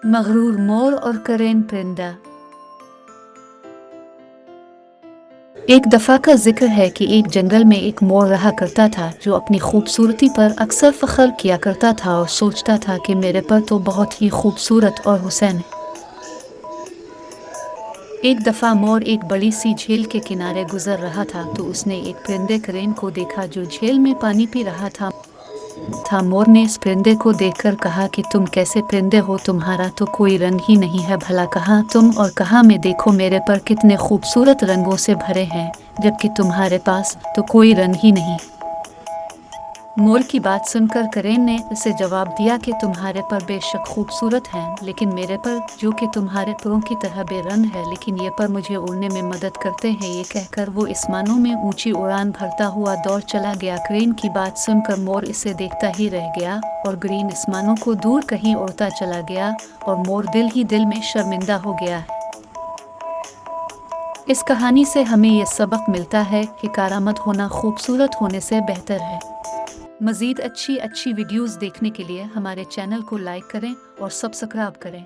مغرور مور اور کرین پرندہ۔ ایک دفعہ کا ذکر ہے کہ ایک جنگل میں ایک مور رہا کرتا تھا جو اپنی خوبصورتی پر اکثر فخر کیا کرتا تھا اور سوچتا تھا کہ میرے پر تو بہت ہی خوبصورت اور حسین ہے۔ ایک دفعہ مور ایک بڑی سی جھیل کے کنارے گزر رہا تھا تو اس نے ایک پرندے کرین کو دیکھا جو جھیل میں پانی پی رہا تھا۔ مور نے اس پرندے کو دیکھ کر کہا کہ تم کیسے پرندے ہو، تمہارا تو کوئی رنگ ہی نہیں ہے، بھلا کہاں تم اور کہاں میں، دیکھو میرے پر کتنے خوبصورت رنگوں سے بھرے ہیں جبکہ تمہارے پاس تو کوئی رنگ ہی نہیں۔ مور کی بات سن کر کرین نے اسے جواب دیا کہ تمہارے پر بے شک خوبصورت ہیں لیکن میرے پر جو کہ تمہارے پروں کی طرح بے رنگ ہے، لیکن یہ پر مجھے اڑنے میں مدد کرتے ہیں۔ یہ کہہ کر وہ آسمانوں میں اونچی اڑان بھرتا ہوا دوڑ چلا گیا۔ کرین کی بات سن کر مور اسے دیکھتا ہی رہ گیا اور گرین آسمانوں کو دور کہیں اڑتا چلا گیا اور مور دل ہی دل میں شرمندہ ہو گیا۔ اس کہانی سے ہمیں یہ سبق ملتا ہے کہ کارآمد ہونا خوبصورت ہونے سے بہتر ہے۔ مزید اچھی ویڈیوز دیکھنے کے لیے ہمارے چینل کو لائک کریں اور سبسکرائب کریں۔